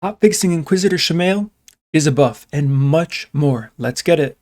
Hotfixing Inquisitor Shamael is a buff, and much more. Let's get it.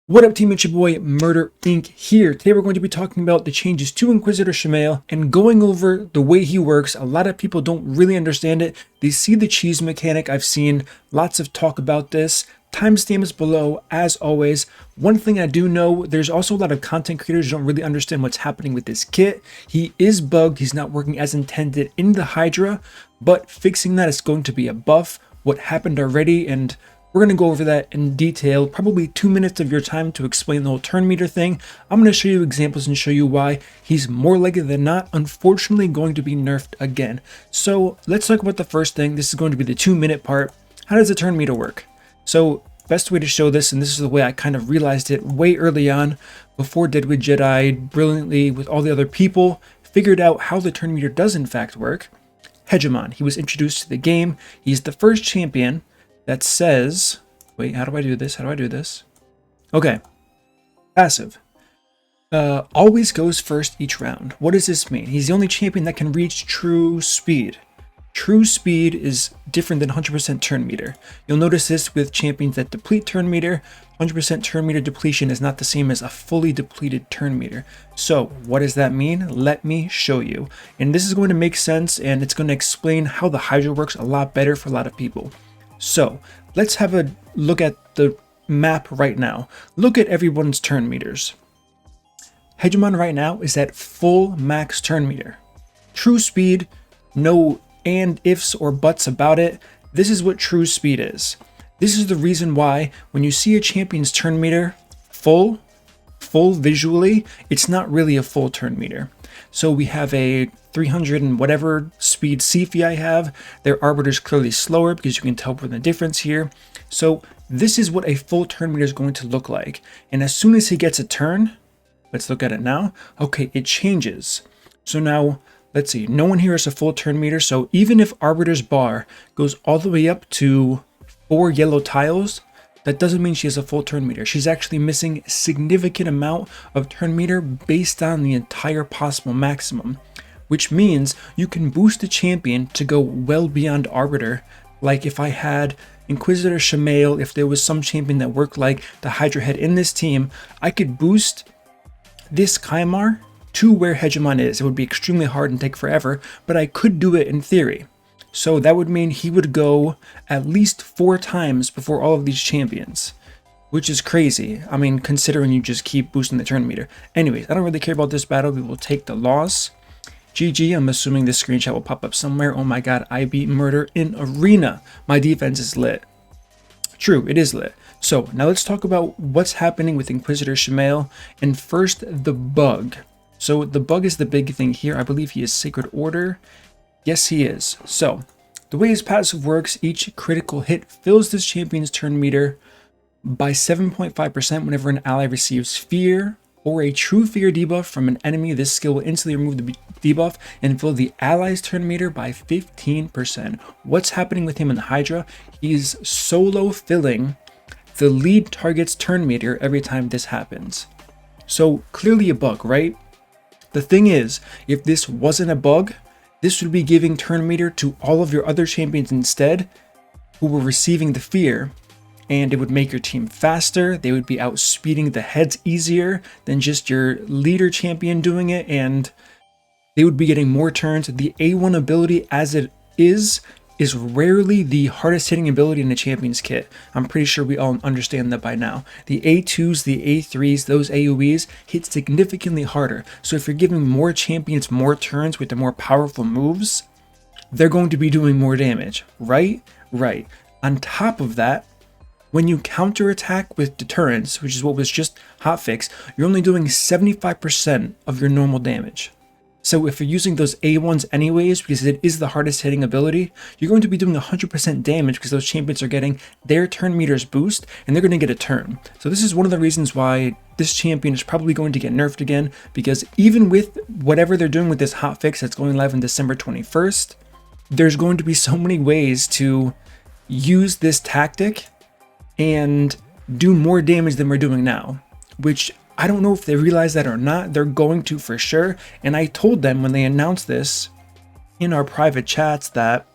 What up team, it's your boy MurderInc here. Today we're going to be talking about the changes to Inquisitor Shamael and going over the way he works. A lot of people don't really understand it. They see the cheese mechanic. I've seen lots of talk about this. Timestamps below as always. One thing I do know, there's also a lot of content creators who don't really understand what's happening with this kit. He is bugged, he's not working as intended in the Hydra, but fixing that is going to be a buff. What happened already, and we're going to go over that in detail, probably 2 minutes of your time to explain the whole turn meter thing. I'm going to show you examples and show you why he's more likely than not, unfortunately, going to be nerfed again. So let's talk about the first thing. This is going to be the 2-minute part. How does the turn meter work? So best way to show this, and this is the way I kind of realized it way early on, before Deadwood Jedi brilliantly with all the other people figured out how the turn meter does in fact work. Hegemon, he was introduced to the game. He's the first champion that says, wait, how do I do this? How do I do this? Okay, passive. Always goes first each round. What does this mean? He's the only champion that can reach true speed. True speed is different than 100% turn meter. You'll notice this with champions that deplete turn meter. 100% turn meter depletion is not the same as a fully depleted turn meter. So what does that mean? Let me show you. And this is going to make sense, and it's going to explain how the Hydra works a lot better for a lot of people. So let's have a look at the map right now. Look at everyone's turn meters. Hegemon right now is at full max turn meter. True speed, no and ifs or buts about it. This is what true speed is. This is the reason why when you see a champion's turn meter full visually, it's not really a full turn meter. So we have a 300 and whatever speed Sifi I have. Their arbiter is clearly slower because you can tell from the difference here. So this is what a full turn meter is going to look like. And as soon as he gets a turn, let's look at it now. Okay, it changes. So now let's see, no one here is a full turn meter. So even if arbiter's bar goes all the way up to 4 yellow tiles, that doesn't mean she has a full turn meter. She's actually missing a significant amount of turn meter based on the entire possible maximum, which means you can boost the champion to go well beyond arbiter. Like if I had Inquisitor Shamael, if there was some champion that worked like the Hydra head in this team, I could boost this Kaimar to where Hegemon is. It would be extremely hard and take forever, but I could do it in theory. So that would mean he would go at least 4 times before all of these champions, which is crazy. I mean, considering you just keep boosting the turn meter. Anyways, I don't really care about this battle. We will take the loss. GG, I'm assuming this screenshot will pop up somewhere. Oh my god, I beat Murder in Arena. My defense is lit. True, it is lit. So now let's talk about what's happening with Inquisitor Shamael. And first, the bug. So the bug is the big thing here. I believe he is Sacred Order. Yes, he is. So the way his passive works, each critical hit fills this champion's turn meter by 7.5% whenever an ally receives fear or a true fear debuff from an enemy. This skill will instantly remove the debuff and fill the ally's turn meter by 15%. What's happening with him in the Hydra? He's solo filling the lead target's turn meter every time this happens. So clearly a bug, right? The thing is, if this wasn't a bug, this would be giving turn meter to all of your other champions instead who were receiving the fear, and it would make your team faster. They would be outspeeding the heads easier than just your leader champion doing it, and they would be getting more turns. The A1 ability as it is rarely the hardest hitting ability in the champion's kit. I'm pretty sure we all understand that by now. The A2s, the A3s, those AoEs hit significantly harder. So if you're giving more champions more turns with the more powerful moves, they're going to be doing more damage, right? Right. On top of that, when you counterattack with deterrence, which is what was just hotfix, you're only doing 75% of your normal damage. So if you're using those A1s anyways, because it is the hardest hitting ability, you're going to be doing 100% damage because those champions are getting their turn meters boost and they're going to get a turn. So this is one of the reasons why this champion is probably going to get nerfed again, because even with whatever they're doing with this hotfix that's going live on December 21st, there's going to be so many ways to use this tactic and do more damage than we're doing now. which I don't know if they realize that or not. They're going to for sure. And I told them when they announced this in our private chats that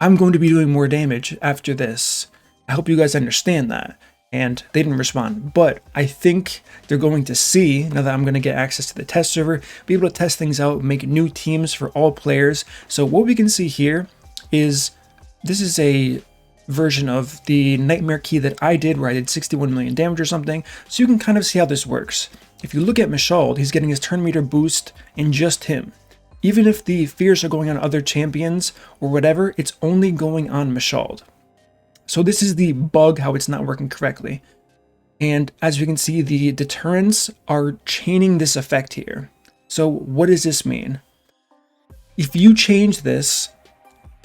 I'm going to be doing more damage after this. I hope you guys understand that. And they didn't respond. But I think they're going to see, now that I'm going to get access to the test server, be able to test things out, make new teams for all players. So what we can see here is, this is a version of the nightmare key that I did, where I did 61 million damage or something. So you can kind of see how this works. If you look at Shamael, he's getting his turn meter boost in just him. Even if the fears are going on other champions or whatever, it's only going on Shamael. So this is the bug, how it's not working correctly. And as we can see, the deterrents are chaining this effect here. So what does this mean? If you change this,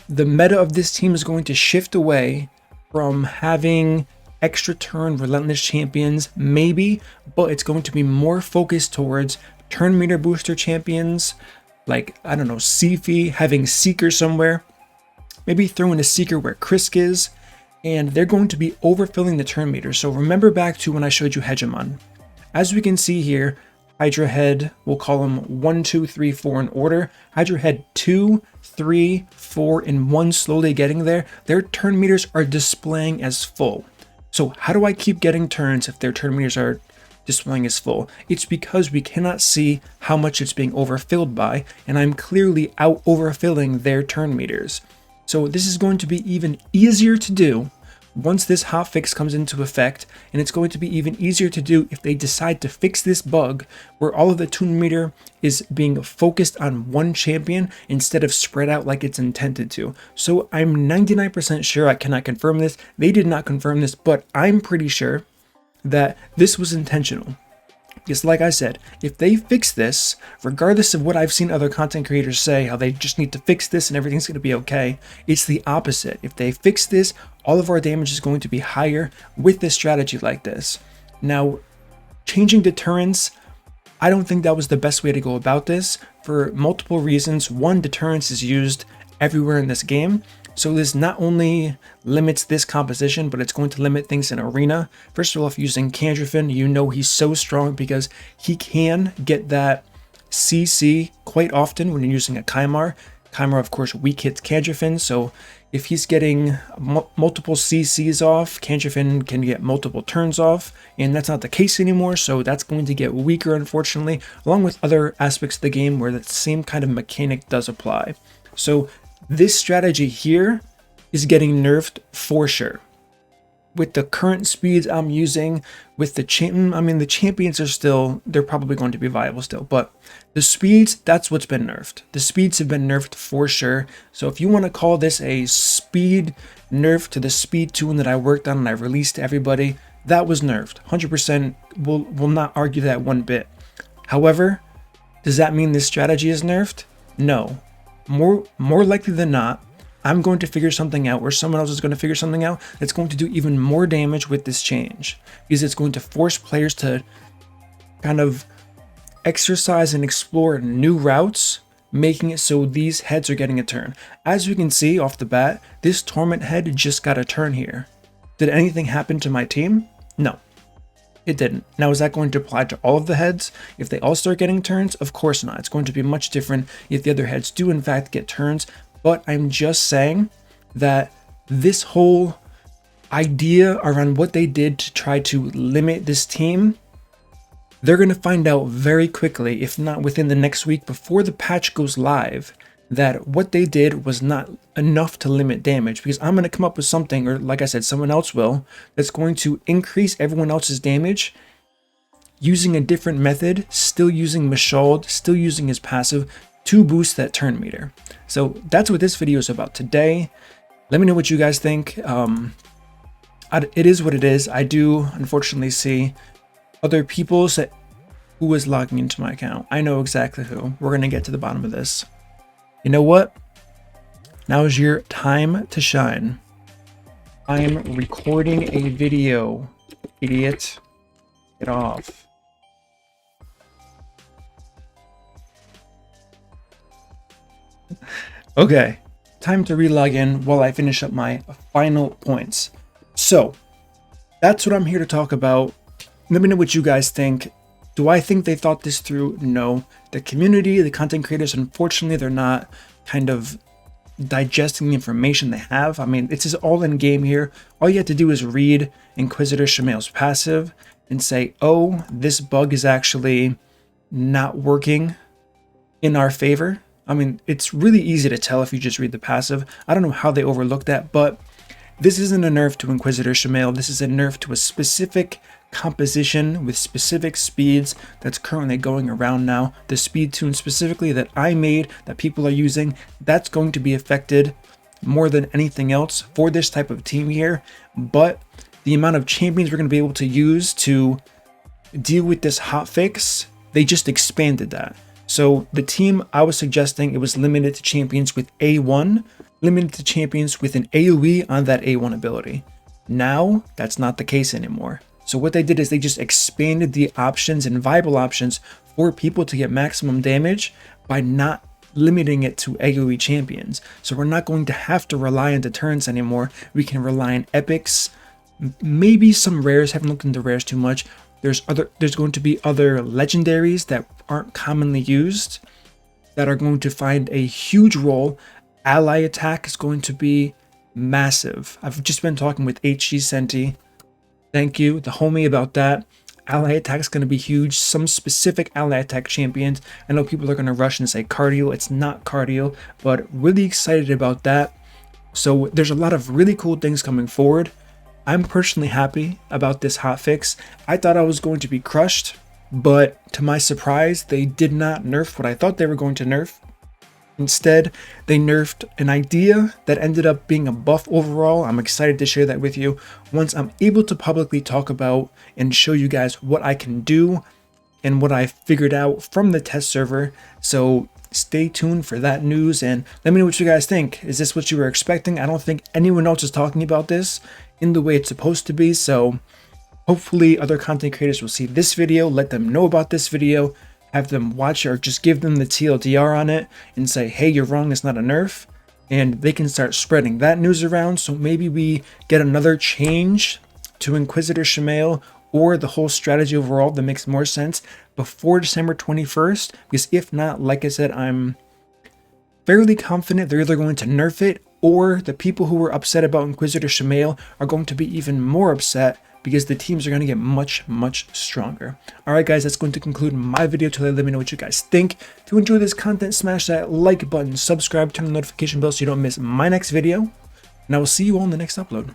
the meta of this team is going to shift away from having extra turn relentless champions, maybe, but it's going to be more focused towards turn meter booster champions, like, I don't know, Sifi, having Seeker somewhere, maybe throw in a Seeker where Krisk is, and they're going to be overfilling the turn meter. So remember back to when I showed you Hegemon. As we can see here, Hydra head, we'll call them 1, 2, 3, 4 in order. Hydra head 2, 3, 4, and 1 slowly getting there. Their turn meters are displaying as full. So how do I keep getting turns if their turn meters are displaying as full? It's because we cannot see how much it's being overfilled by, and I'm clearly out overfilling their turn meters. So this is going to be even easier to do once this hotfix comes into effect, and it's going to be even easier to do if they decide to fix this bug where all of the turn meter is being focused on one champion instead of spread out like it's intended to. So I'm 99% sure, I cannot confirm this, they did not confirm this, but I'm pretty sure that this was intentional. Because like I said, if they fix this, regardless of what I've seen other content creators say, how they just need to fix this and everything's going to be okay, it's the opposite. If they fix this, all of our damage is going to be higher with this strategy like this. Now, changing deterrence, I don't think that was the best way to go about this for multiple reasons. One, deterrence is used everywhere in this game. So this not only limits this composition, but it's going to limit things in arena. First of all, if using Candrafin, you know he's so strong because he can get that CC quite often when you're using a Kymar. Kymar, of course, weak hits Candrafin, so if he's getting multiple CCs off, Candrafin can get multiple turns off, and that's not the case anymore, so that's going to get weaker, unfortunately, along with other aspects of the game where that same kind of mechanic does apply. So this strategy here is getting nerfed for sure. With the current speeds I'm using, with the the champions are still, they're probably going to be viable still, but the speeds, that's what's been nerfed. The speeds have been nerfed for sure. So if you want to call this a speed nerf to the speed tune that I worked on and I released to everybody, that was nerfed. 100% will not argue that one bit. However, does that mean this strategy is nerfed? No. More likely than not, I'm going to figure something out, or someone else is going to figure something out that's going to do even more damage with this change, because it's going to force players to kind of exercise and explore new routes, making it so these heads are getting a turn. As we can see off the bat, this Torment head just got a turn here. Did anything happen to my team? No, it didn't. Now, is that going to apply to all of the heads? If they all start getting turns? Of course not. It's going to be much different if the other heads do in fact get turns. But I'm just saying that this whole idea around what they did to try to limit this team, they're going to find out very quickly, if not within the next week before the patch goes live, that what they did was not enough to limit damage, because I'm going to come up with something, or like I said, someone else will, that's going to increase everyone else's damage using a different method, still using Shamael, still using his passive to boost that turn meter. So that's what this video is about today. Let me know what you guys think. It is what it is. I do unfortunately see other people say, who is logging into my account? I know exactly who. We're going to get to the bottom of this. You know what? Now is your time to shine. I am recording a video, idiot. Get off. Okay, time to relog in while I finish up my final points. So, that's what I'm here to talk about. Let me know what you guys think. Do I think they thought this through? No. The community, the content creators, unfortunately, they're not kind of digesting the information they have. I mean, it's just all in game here. All you have to do is read Inquisitor Shamael's passive and say, oh, this bug is actually not working in our favor. I mean, it's really easy to tell if you just read the passive. I don't know how they overlooked that, but this isn't a nerf to Inquisitor Shamael. This is a nerf to a specific composition with specific speeds that's currently going around now. The speed tune specifically that I made, that people are using, that's going to be affected more than anything else for this type of team here. But the amount of champions we're going to be able to use to deal with this hotfix, they just expanded that. So the team I was suggesting, it was limited to champions with A1, limited to champions with an AoE on that A1 ability. Now, that's not the case anymore. So what they did is they just expanded the options and viable options for people to get maximum damage by not limiting it to AoE champions. So we're not going to have to rely on deterrence anymore. We can rely on epics, maybe some rares. Haven't looked into rares too much. There's going to be other legendaries that aren't commonly used that are going to find a huge role. Ally attack is going to be massive. I've just been talking with HG Senti. Thank you, the homie, about that. Ally attack is going to be huge. Some specific ally attack champions. I know people are going to rush and say cardio. It's not cardio, but really excited about that. So there's a lot of really cool things coming forward. I'm personally happy about this hotfix. I thought I was going to be crushed, but to my surprise, they did not nerf what I thought they were going to nerf. Instead, they nerfed an idea that ended up being a buff overall. I'm excited to share that with you once I'm able to publicly talk about and show you guys what I can do and what I figured out from the test server. So stay tuned for that news and let me know what you guys think. Is this what you were expecting? I don't think anyone else is talking about this in the way it's supposed to be. So hopefully other content creators will see this video, let them know about this video, have them watch or just give them the TLDR on it and say, hey, you're wrong, it's not a nerf. And they can start spreading that news around. So maybe we get another change to Inquisitor Shamael or the whole strategy overall that makes more sense before December 21st. Because if not, like I said, I'm fairly confident they're either going to nerf it or the people who were upset about Inquisitor Shamael are going to be even more upset because the teams are going to get much, much stronger. Alright guys, that's going to conclude my video today. Let me know what you guys think. If you enjoy this content, smash that like button, subscribe, turn the notification bell so you don't miss my next video. And I will see you all in the next upload.